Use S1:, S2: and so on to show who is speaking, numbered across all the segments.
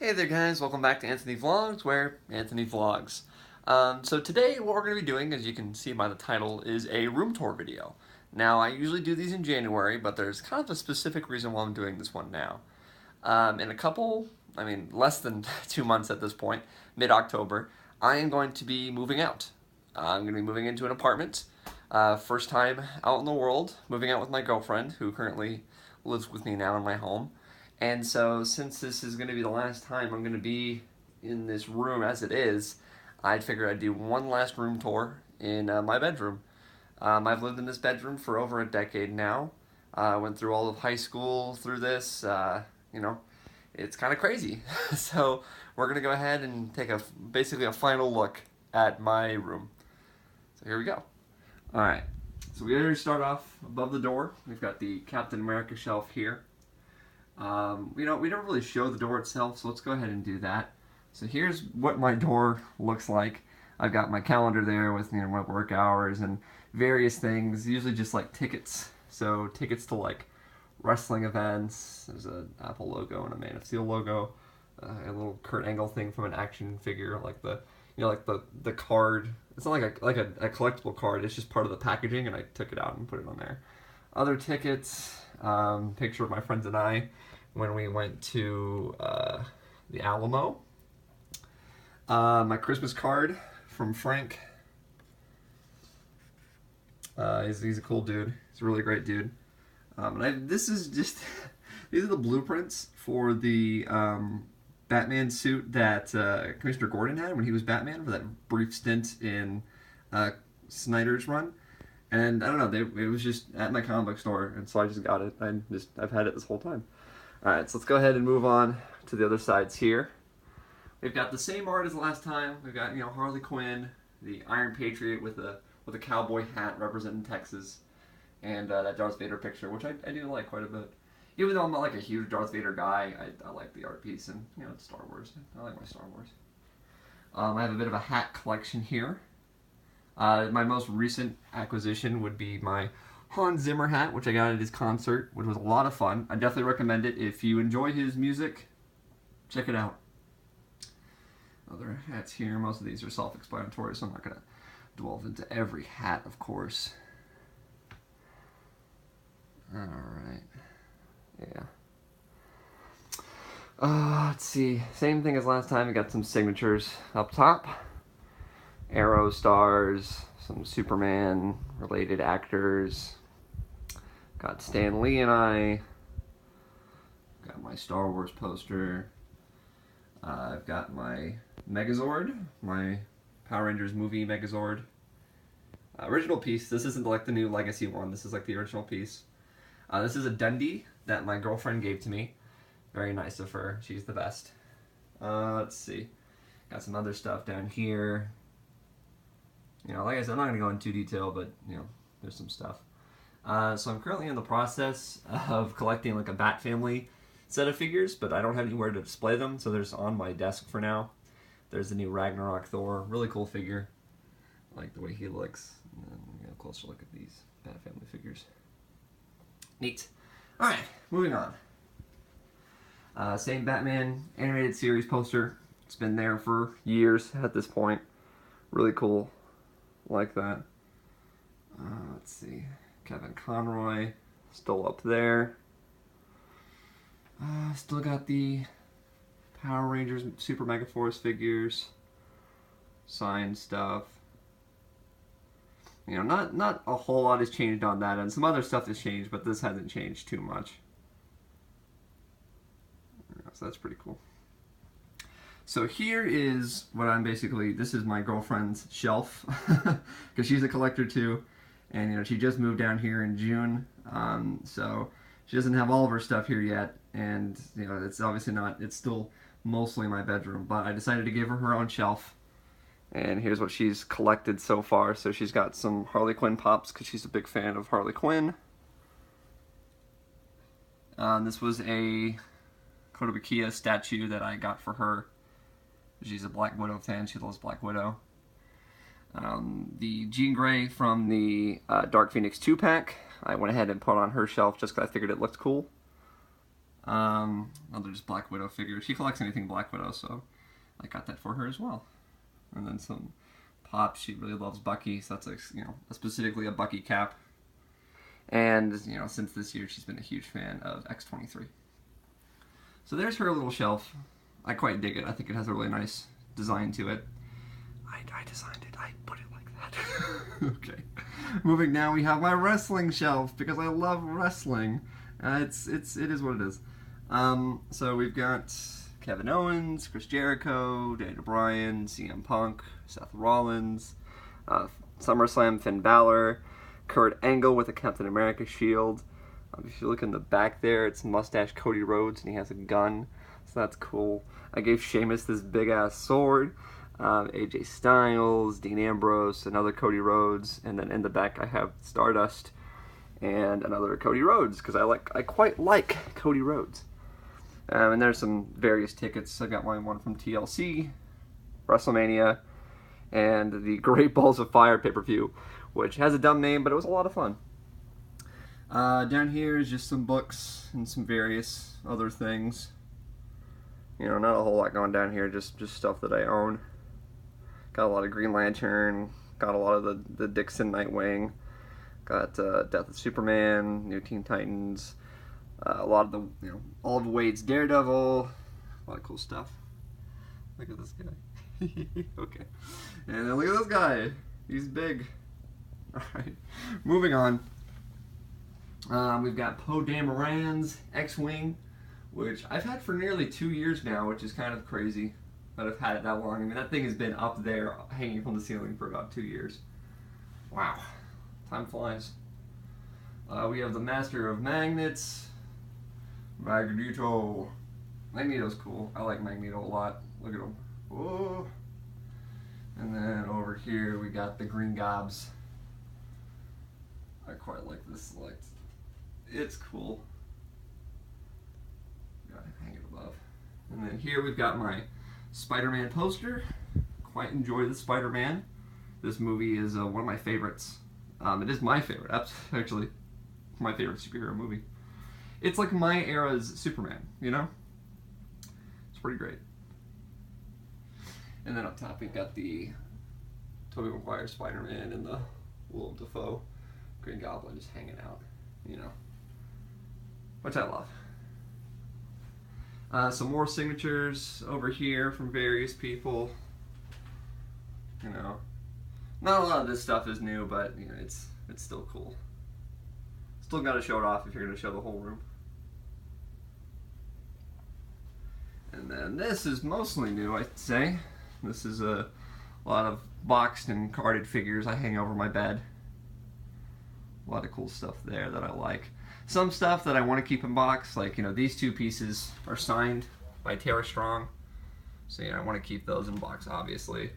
S1: Hey there guys, welcome back to Anthony Vlogs, where Anthony vlogs. So today what we're going to be doing, as you can see by the title, is a room tour video. Now I usually do these in January, but there's kind of a specific reason why I'm doing this one now. In a couple, less than 2 months at this point, mid-October, I am going to be moving out. I'm going to be moving into an apartment. First time out in the world, moving out with my girlfriend, who currently lives with me now in my home. And so, since this is going to be the last time I'm going to be in this room as it is, I'd figured I'd do one last room tour in my bedroom. I've lived in this bedroom for over a decade now. I went through all of high school through this. You know, it's kind of crazy. So we're gonna go ahead and take basically a final look at my room. So here we go. All right. So we already start off above the door. We've got the Captain America shelf here. We don't really show the door itself, so let's go ahead and do that. So here's what my door looks like. I've got my calendar there with my work hours and various things, usually just like tickets. So tickets to like wrestling events. There's an Apple logo and a Man of Steel logo. A little Kurt Angle thing from an action figure, like the card. It's not like a collectible card. It's just part of the packaging, and I took it out and put it on there. Other tickets, picture of my friends and I when we went to the Alamo. My Christmas card from Frank. He's a cool dude. He's a really great dude. This is just these are the blueprints for the Batman suit that Commissioner Gordon had when he was Batman for that brief stint in Snyder's run. And I don't know, it was just at my comic book store, and so I just got it. I've had it this whole time. All right, so let's go ahead and move on to the other sides here. We've got the same art as last time. We've got Harley Quinn, the Iron Patriot with a cowboy hat representing Texas, and that Darth Vader picture, which I do like quite a bit. Even though I'm not like a huge Darth Vader guy, I like the art piece, and it's Star Wars. I like my Star Wars. I have a bit of a hat collection here. My most recent acquisition would be my Hans Zimmer hat, which I got at his concert, which was a lot of fun. I definitely recommend it. If you enjoy his music, check it out. Other hats here. Most of these are self-explanatory, so I'm not going to delve into every hat, of course. Alright. Yeah. Let's see. Same thing as last time. We got some signatures up top. Arrow stars, some Superman-related actors. Got Stan Lee and I. Got my Star Wars poster. I've got my Megazord, my Power Rangers movie Megazord. Original piece. This isn't like the new Legacy one. This is like the original piece. This is a Dundee that my girlfriend gave to me. Very nice of her. She's the best. Let's see. Got some other stuff down here. Like I said, I'm not going to go into detail, but, there's some stuff. So I'm currently in the process of collecting like a Bat Family set of figures, but I don't have anywhere to display them, so they're just on my desk for now. There's the new Ragnarok Thor. Really cool figure. I like the way he looks. And then, a closer look at these Bat Family figures. Neat. Alright, moving on. Same Batman animated series poster. It's been there for years at this point. Really cool. Like that. Let's see. Kevin Conroy. Still up there. Still got the Power Rangers Super Mega Force figures. Signed stuff. Not a whole lot has changed on that end. Some other stuff has changed, but this hasn't changed too much. So that's pretty cool. So here is what this is my girlfriend's shelf, because she's a collector too, and she just moved down here in June, so she doesn't have all of her stuff here yet, and it's obviously it's still mostly my bedroom, but I decided to give her her own shelf. And here's what she's collected so far. So she's got some Harley Quinn pops because she's a big fan of Harley Quinn. This was a Kotobukiya statue that I got for her. She's a Black Widow fan. She loves Black Widow. The Jean Grey from the Dark Phoenix 2-pack, I went ahead and put on her shelf just because I figured it looked cool. Other just Black Widow figures. She collects anything Black Widow, so I got that for her as well. And then some Pops. She really loves Bucky, so that's specifically a Bucky cap. And since this year, she's been a huge fan of X-23. So there's her little shelf. I quite dig it. I think it has a really nice design to it. I designed it. I put it like that. Okay. Moving now, we have my wrestling shelf because I love wrestling. It is what it is. So we've got Kevin Owens, Chris Jericho, Daniel Bryan, CM Punk, Seth Rollins, SummerSlam Finn Balor, Kurt Angle with a Captain America shield. If you look in the back there, it's mustache Cody Rhodes, and he has a gun, so that's cool. I gave Sheamus this big-ass sword. AJ Styles, Dean Ambrose, another Cody Rhodes, and then in the back I have Stardust and another Cody Rhodes, because I quite like Cody Rhodes. And there's some various tickets. I got one from TLC, WrestleMania, and the Great Balls of Fire pay-per-view, which has a dumb name, but it was a lot of fun. Down here is just some books and some various other things. Not a whole lot going down here, just stuff that I own. Got a lot of Green Lantern, got a lot of the Dixon Nightwing, got Death of Superman, New Teen Titans, a lot of the, all of Wade's Daredevil, a lot of cool stuff. Look at this guy. Okay. And then look at this guy. He's big. Alright, moving on. We've got Poe Dameron's X-Wing, which I've had for nearly 2 years now, which is kind of crazy that I've had it that long. I mean, that thing has been up there hanging from the ceiling for about 2 years. Wow, time flies. We have the Master of Magnets, Magneto. Magneto's cool. I like Magneto a lot. Look at him. Whoa. And then over here we got the Green Gobs. I quite like this select. It's cool. Gotta hang it above. And then here we've got my Spider-Man poster. Quite enjoy the Spider-Man. This movie is one of my favorites. It is my favorite. Actually, my favorite superhero movie. It's like my era's Superman, It's pretty great. And then up top we've got the Tobey Maguire Spider-Man and the Willem Dafoe Green Goblin just hanging out, which I love. Some more signatures over here from various people. Not a lot of this stuff is new, but it's still cool. Still got to show it off if you're going to show the whole room. And then this is mostly new, I'd say. This is a lot of boxed and carded figures I hang over my bed. A lot of cool stuff there that I like. Some stuff that I want to keep in box, like, these two pieces are signed by Tara Strong. So, I want to keep those in box, obviously.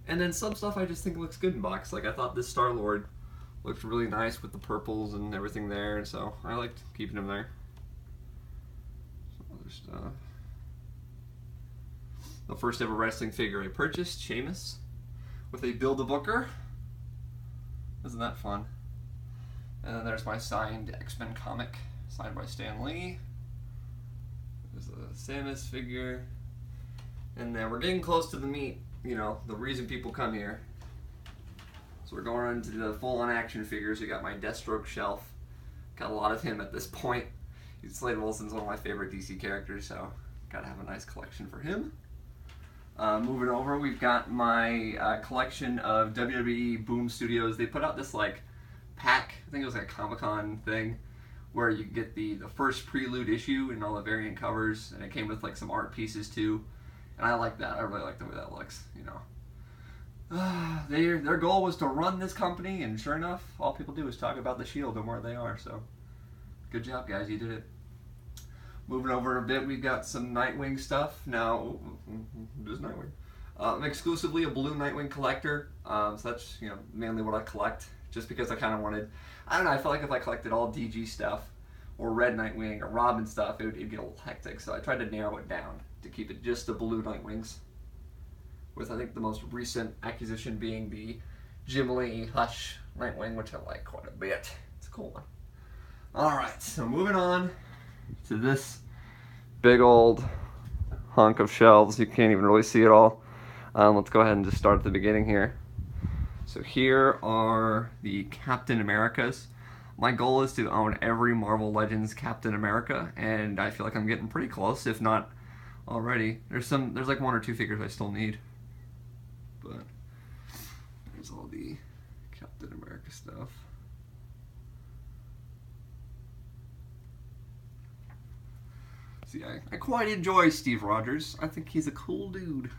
S1: And then some stuff I just think looks good in box. Like, I thought this Star-Lord looked really nice with the purples and everything there, and so I liked keeping him there. Some other stuff. The first ever wrestling figure I purchased, Sheamus, with a Build-A-Booker. Isn't that fun? And then there's my signed X-Men comic, signed by Stan Lee. There's a Samus figure. And then we're getting close to the meat, the reason people come here. So we're going into the full-on action figures. We got my Deathstroke shelf. Got a lot of him at this point. Slade Wilson's one of my favorite DC characters, so gotta have a nice collection for him. Moving over, we've got my collection of WWE Boom Studios. They put out this pack, I think it was a Comic-Con thing, where you get the first Prelude issue and all the variant covers, and it came with some art pieces too. And I like that. I really like the way that looks, Their goal was to run this company, and sure enough, all people do is talk about the Shield and where they are, so good job, guys, you did it. Moving over a bit, we've got some Nightwing stuff. Now, this Nightwing. I'm exclusively a blue Nightwing collector, so that's mainly what I collect, just because I kind of wanted, I don't know, I felt like if I collected all DG stuff, or red Nightwing, or Robin stuff, it'd get a little hectic, so I tried to narrow it down to keep it just the blue Nightwings, with I think the most recent acquisition being the Jim Lee Hush Nightwing, which I like quite a bit. It's a cool one. Alright, so moving on. to this big old hunk of shelves. You can't even really see it all. Let's go ahead and just start at the beginning here. So here are the Captain Americas. My goal is to own every Marvel Legends Captain America, and I feel like I'm getting pretty close, if not already. There's like 1 or 2 figures I still need. But there's all the Captain America stuff. See, I quite enjoy Steve Rogers. I think he's a cool dude.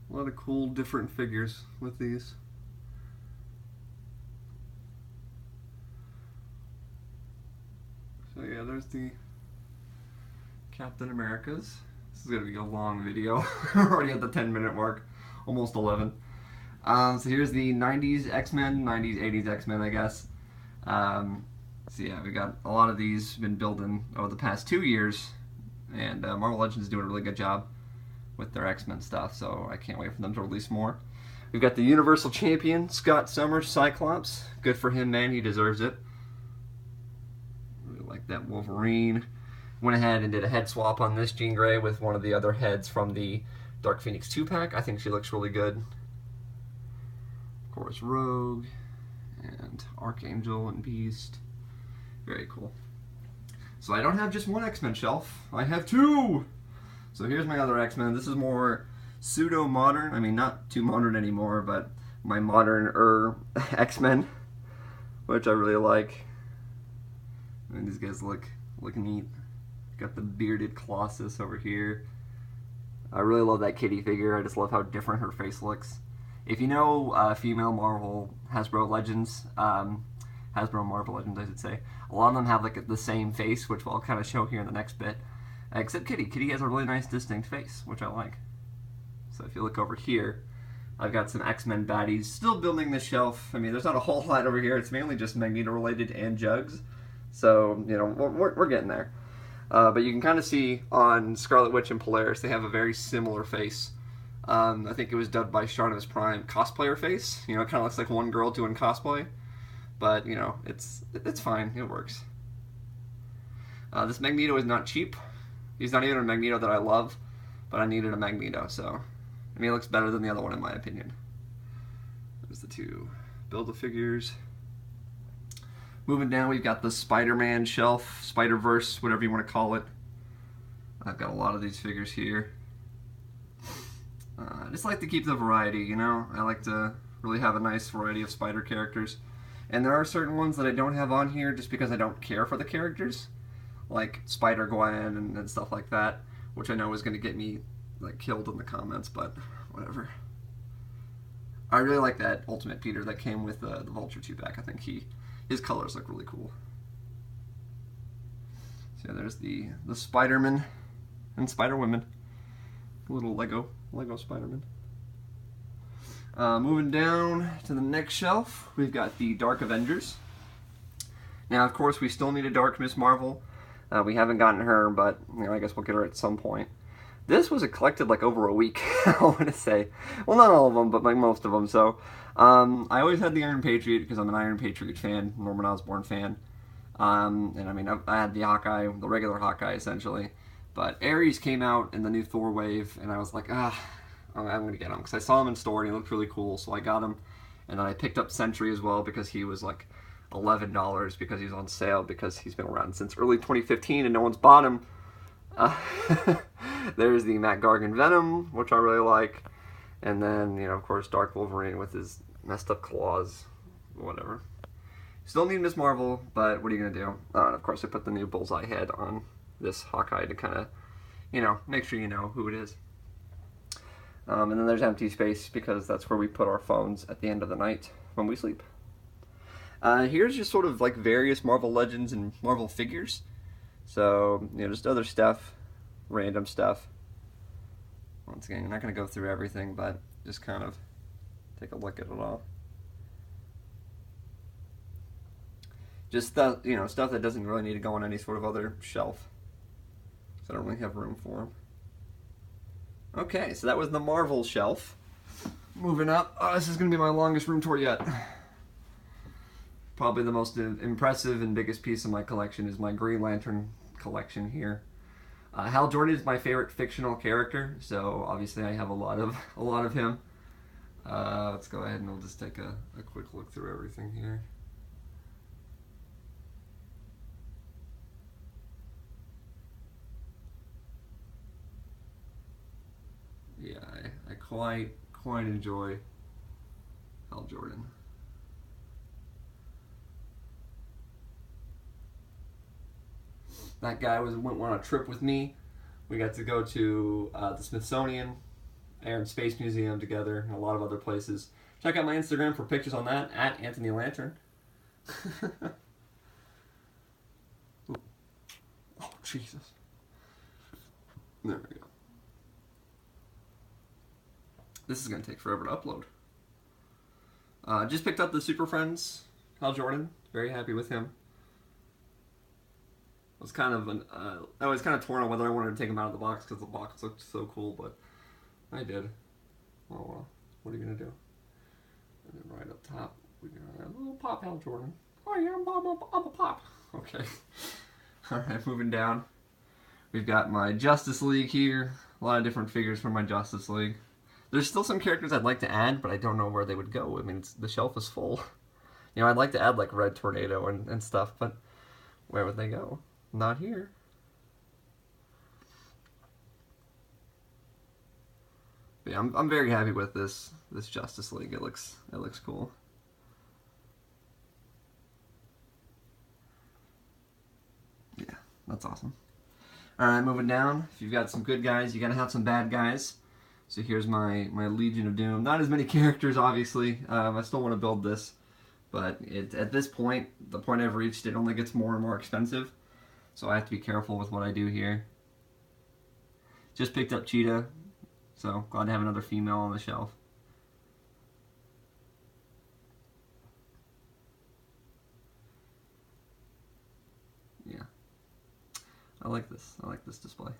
S1: A lot of cool different figures with these. So yeah, there's the Captain Americas. This is going to be a long video. We're already at the 10-minute mark. Almost 11. So here's the 90s X-Men, 90s, 80s X-Men, I guess. So yeah, we got a lot of these been building over the past 2 years. And Marvel Legends is doing a really good job with their X-Men stuff, so I can't wait for them to release more. We've got the Universal Champion, Scott Summers, Cyclops. Good for him, man. He deserves it. Really like that Wolverine. Went ahead and did a head swap on this Jean Grey with one of the other heads from the Dark Phoenix 2-pack. I think she looks really good. Of course, Rogue and Archangel and Beast. Very cool. So I don't have just one X-Men shelf. I have 2! So here's my other X-Men. This is more pseudo-modern. I mean, not too modern anymore, but my modern X-Men, which I really like. I mean, these guys look neat. Got the bearded Colossus over here. I really love that kitty figure. I just love how different her face looks. If you know female Marvel Hasbro Legends, Hasbro Marvel Legends, I should say, a lot of them have like the same face, which I'll kind of show here in the next bit. Except Kitty. Kitty has a really nice distinct face, which I like. So if you look over here, I've got some X-Men baddies. Still building the shelf. I mean, there's not a whole lot over here. It's mainly just Magneto related and Jugs. So, you know, we're getting there. But you can kind of see on Scarlet Witch and Polaris, they have a very similar face. I think it was dubbed by Sharna's Prime cosplayer face. You know, it kind of looks like one girl doing cosplay. But, you know, it's fine. It works. This Magneto is not cheap. He's not even a Magneto that I love, but I needed a Magneto, so I mean, it looks better than the other one in my opinion. There's the 2 Build-A-Figures. Moving down, we've got the Spider-Man shelf, Spider-Verse, whatever you want to call it. I've got a lot of these figures here. I just like to keep the variety, you know? I like to really have a nice variety of Spider characters. And there are certain ones that I don't have on here just because I don't care for the characters. Like Spider-Gwen and stuff like that, which I know is going to get me like killed in the comments, but whatever. I really like that Ultimate Peter that came with the Vulture 2-pack. I think his colors look really cool. So yeah, there's the Spider-Man and Spider-Women. Little Lego Spider-Man. Moving down to the next shelf, we've got the Dark Avengers. Now, of course, we still need a Dark Miss Marvel. We haven't gotten her, but you know, I guess we'll get her at some point. This was collected like over a week, I want to say. Well, not all of them, but like most of them. So, I always had the Iron Patriot because I'm an Iron Patriot fan, Norman Osborn fan. And I mean, I had the Hawkeye, the regular Hawkeye, essentially. But Ares came out in the new Thor wave, and I was like, I'm going to get him. Because I saw him in store, and he looked really cool, so I got him. And then I picked up Sentry as well, because he was like $11 because he's on sale, because he's been around since early 2015 and no one's bought him. There's the Matt Gargan Venom, which I really like. And then, you know, of course, Dark Wolverine with his messed up claws. Whatever. Still need Miss Marvel, but what are you going to do? And of course, I put the new Bullseye head on this Hawkeye to kind of, you know, make sure you know who it is. And then there's empty space because that's where we put our phones at the end of the night when we sleep. Here's just sort of like various Marvel Legends and Marvel figures. So, you know, just other stuff, random stuff. Once again, you're not going to go through everything, but just kind of take a look at it all. Just stuff, you know, stuff that doesn't really need to go on any sort of other shelf. So I don't really have room for them. Okay, so that was the Marvel shelf. Moving up. Oh, this is going to be my longest room tour yet. Probably the most impressive and biggest piece of my collection is my Green Lantern collection here. Hal Jordan is my favorite fictional character, so obviously I have a lot of him. Let's go ahead and we'll just take a quick look through everything here. Yeah, I quite enjoy Hal Jordan. That guy went on a trip with me. We got to go to the Smithsonian, Air and Space Museum together, and a lot of other places. Check out my Instagram for pictures on that, at Anthony Lantern. Oh, Jesus. There we go. This is going to take forever to upload. Just picked up the Super Friends, Hal Jordan. Very happy with him. I was kind of torn on whether I wanted to take him out of the box because the box looked so cool, but I did. Oh well, what are you gonna do? And then right up top, we got a little pop Hal Jordan. Oh yeah, I'm a pop. Okay. All right, moving down. We've got my Justice League here. A lot of different figures from my Justice League. There's still some characters I'd like to add, but I don't know where they would go. I mean, the shelf is full. You know, I'd like to add like Red Tornado and stuff, but where would they go? Not here. But yeah, I'm very happy with this Justice League. It looks cool. Yeah, that's awesome. All right, moving down. If you've got some good guys, you gotta have some bad guys. So here's my Legion of Doom. Not as many characters, obviously. I still want to build this, but at this point, the point I've reached, it only gets more and more expensive. So I have to be careful with what I do here. Just picked up Cheetah, so glad to have another female on the shelf. Yeah, I like this. I like this display.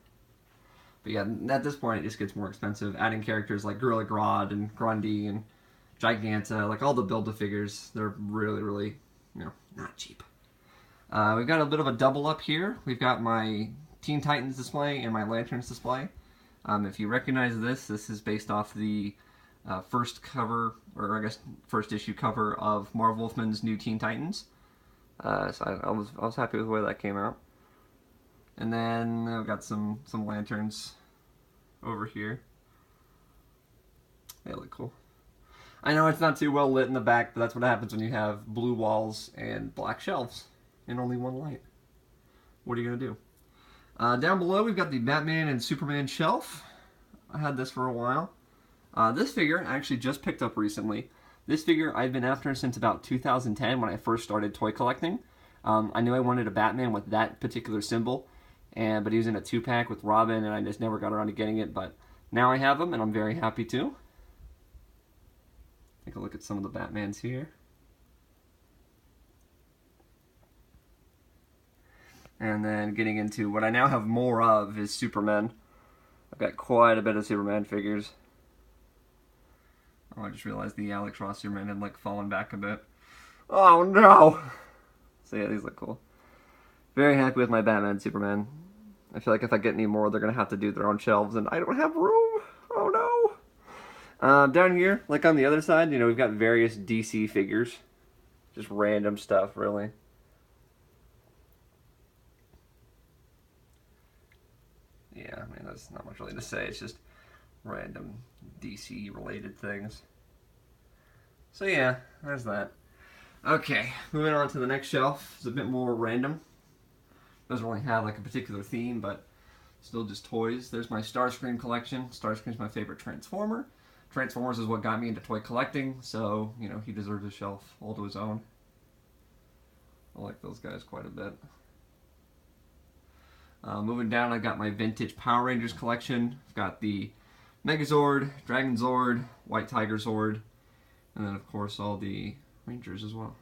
S1: But yeah, at this point it just gets more expensive. Adding characters like Gorilla Grodd and Grundy and Giganta, like all the Build-A-Figures, they're really, you know, not cheap. We've got a bit of a double up here. We've got my Teen Titans display and my Lanterns display. If you recognize this is based off the first cover, or I guess first issue cover of Marv Wolfman's New Teen Titans. So I was happy with the way that came out. And then I've got some lanterns over here. They look cool. I know it's not too well lit in the back, but that's what happens when you have blue walls and black shelves and only one light. What are you going to do? Down below, we've got the Batman and Superman shelf. I had this for a while. This figure I actually just picked up recently. This figure I've been after since about 2010 when I first started toy collecting. I knew I wanted a Batman with that particular symbol, but he was in a 2-pack with Robin, and I just never got around to getting it. But now I have him, and I'm very happy to. Take a look at some of the Batmans here. And then getting into what I now have more of is Superman. I've got quite a bit of Superman figures. Oh, I just realized the Alex Ross Superman had like fallen back a bit. Oh no! So yeah, these look cool. Very happy with my Batman Superman. I feel like if I get any more, they're going to have to do their own shelves, and I don't have room. Oh no! Down here, like on the other side, you know, we've got various DC figures. Just random stuff, really. Yeah, I mean, that's not much really to say. It's just random DC-related things. So yeah, there's that. Okay, moving on to the next shelf. It's a bit more random. Doesn't really have like a particular theme, but still just toys. There's my Starscream collection. Starscream's my favorite Transformer. Transformers is what got me into toy collecting, so, you know, he deserves a shelf all to his own. I like those guys quite a bit. Moving down, I've got my vintage Power Rangers collection. I've got the Megazord, Dragon Zord, White Tiger Zord, and then of course all the Rangers as well.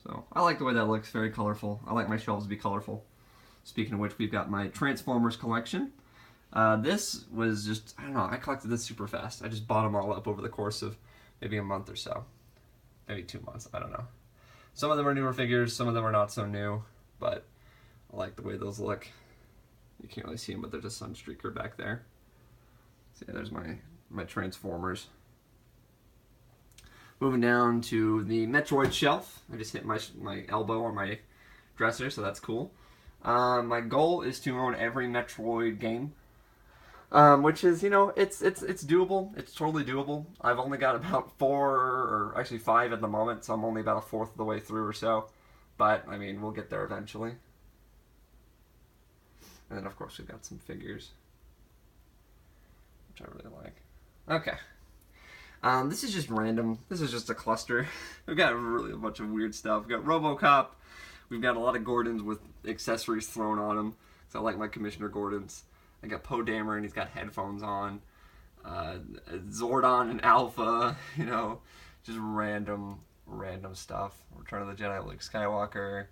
S1: So I like the way that looks, very colorful. I like my shelves to be colorful. Speaking of which, we've got my Transformers collection. This was just, I don't know, I collected this super fast. I just bought them all up over the course of maybe a month or so. maybe 2 months. I don't know. Some of them are newer figures, some of them are not so new, but I like the way those look. You can't really see them, but there's a Sunstreaker back there. So yeah, there's my Transformers. Moving down to the Metroid shelf. I just hit my elbow on my dresser, so that's cool. My goal is to own every Metroid game, which is, you know, it's doable. It's totally doable. I've only got about 4 or actually 5 at the moment, so I'm only about a fourth of the way through or so. But I mean, we'll get there eventually. And then of course we've got some figures, which I really like. Okay. This is just random. This is just a cluster. We've got really a bunch of weird stuff. We've got RoboCop. We've got a lot of Gordons with accessories thrown on them. So I like my Commissioner Gordons. I got Poe Dameron, and he's got headphones on. Zordon and Alpha, you know, just random stuff. Return of the Jedi, Luke Skywalker.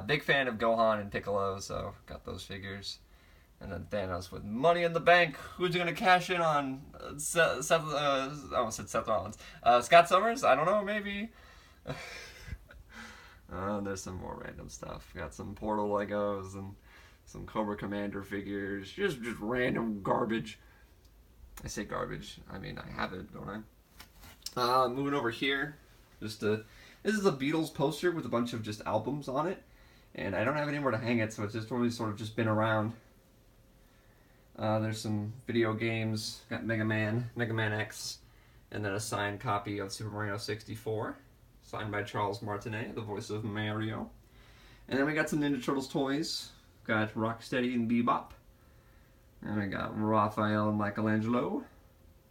S1: Big fan of Gohan and Piccolo, so got those figures. And then Thanos with money in the bank. Who's going to cash in on Seth? I almost said Seth Rollins. Scott Summers? I don't know, maybe. There's some more random stuff. Got some Portal Legos and some Cobra Commander figures. Just random garbage. I say garbage. I mean, I have it, don't I? Moving over here. This is a Beatles poster with a bunch of just albums on it. And I don't have anywhere to hang it, so it's just always sort of just been around. There's some video games. Got Mega Man X, and then a signed copy of Super Mario 64, signed by Charles Martinet, the voice of Mario. And then we got some Ninja Turtles toys. Got Rocksteady and Bebop. And we got Raphael and Michelangelo.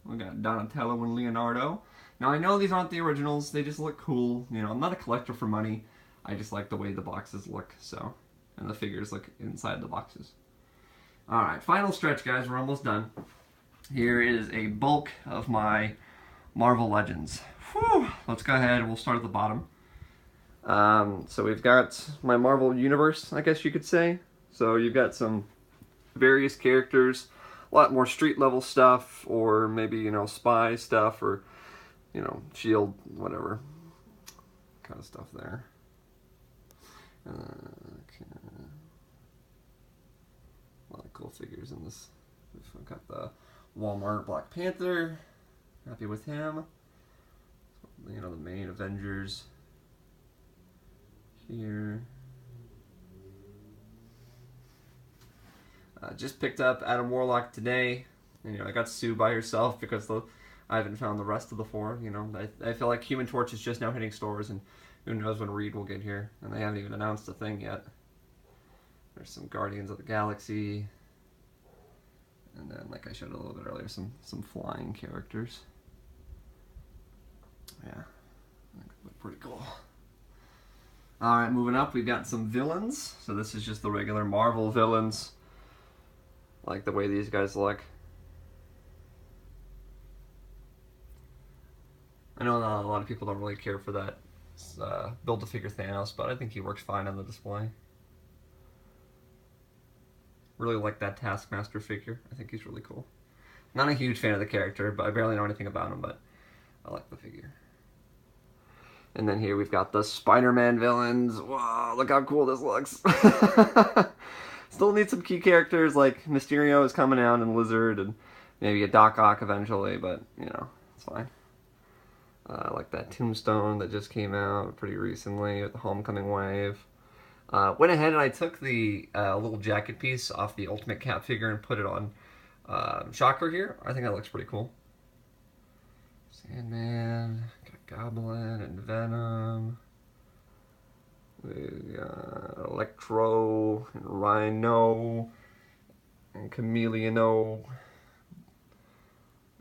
S1: We got Donatello and Leonardo. Now I know these aren't the originals, they just look cool. You know, I'm not a collector for money. I just like the way the boxes look, so. And the figures look inside the boxes. Alright, final stretch, guys. We're almost done. Here is a bulk of my Marvel Legends. Whew. Let's go ahead. We'll start at the bottom. So we've got my Marvel Universe, I guess you could say. So you've got some various characters, a lot more street level stuff, or maybe, you know, spy stuff, or, you know, SHIELD, whatever kind of stuff there. Okay. A lot of cool figures in this. We've got the Walmart Black Panther. Happy with him. You know, the main Avengers here. Just picked up Adam Warlock today. And, you know, I got Sue by herself because I haven't found the rest of the 4. You know, I feel like Human Torch is just now hitting stores, and who knows when Reed will get here. And they haven't even announced a thing yet. There's some Guardians of the Galaxy. And then, like I showed a little bit earlier, some flying characters. Yeah, pretty cool. Alright, moving up, we've got some villains. So this is just the regular Marvel villains. Like the way these guys look. I know a lot of people don't really care for that Build-A-Figure Thanos, but I think he works fine on the display. Really like that Taskmaster figure. I think he's really cool. Not a huge fan of the character, but I barely know anything about him, but I like the figure. And then here we've got the Spider-Man villains. Wow, look how cool this looks. Still need some key characters, like Mysterio is coming out, and Lizard, and maybe a Doc Ock eventually, but, you know, it's fine. I like that Tombstone that just came out pretty recently with the Homecoming Wave. Went ahead and I took the little jacket piece off the Ultimate Cap figure and put it on Shocker here. I think that looks pretty cool. Sandman, got Goblin and Venom. We got Electro and Rhino and Chameleono.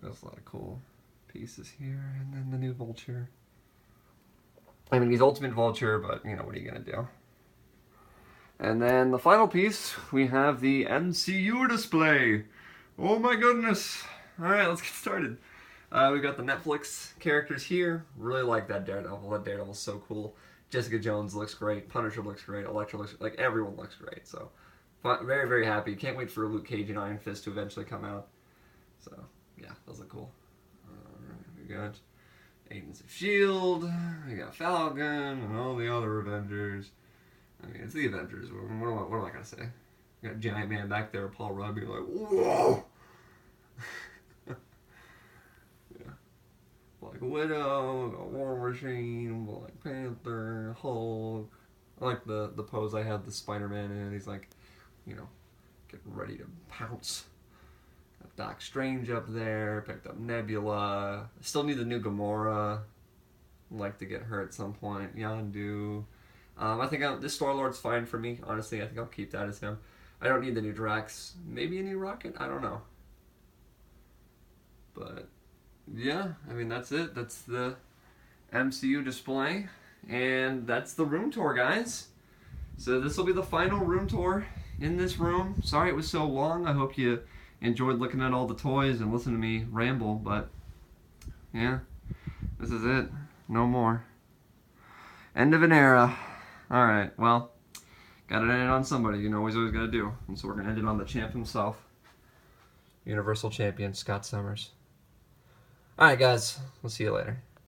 S1: There's a lot of cool pieces here, and then the new Vulture. I mean, he's Ultimate Vulture, but, you know, what are you going to do? And then the final piece, we have the MCU display. Oh my goodness. Alright, let's get started. We've got the Netflix characters here. Really like that Daredevil. That Daredevil's so cool. Jessica Jones looks great. Punisher looks great. Elektra looks, like, everyone looks great. So, very, very happy. Can't wait for Luke Cage and Iron Fist to eventually come out. So, yeah, those look cool. We got Agents of S.H.I.E.L.D., we got Falcon, and all the other Avengers. I mean, it's the Avengers. What am I going to say? We got Giant Man back there, Paul Rudd being like, whoa! Yeah. Black Widow, War Machine, Black Panther, Hulk. I like the pose I had the Spider-Man in. He's like, you know, getting ready to pounce. Got Doc Strange up there. Picked up Nebula. I still need the new Gamora. I'd like to get her at some point. Yondu. I think this Star-Lord's fine for me. Honestly, I think I'll keep that as him. I don't need the new Drax. Maybe a new Rocket? I don't know. But, yeah. I mean, that's it. That's the MCU display. And that's the room tour, guys. So this will be the final room tour in this room. Sorry it was so long. I hope you enjoyed looking at all the toys and listening to me ramble. But, yeah. This is it. No more. End of an era. Alright, well, gotta end it on somebody. You know what he's always gotta do. And so we're gonna end it on the champ himself. Universal Champion, Scott Summers. Alright, guys. We'll see you later.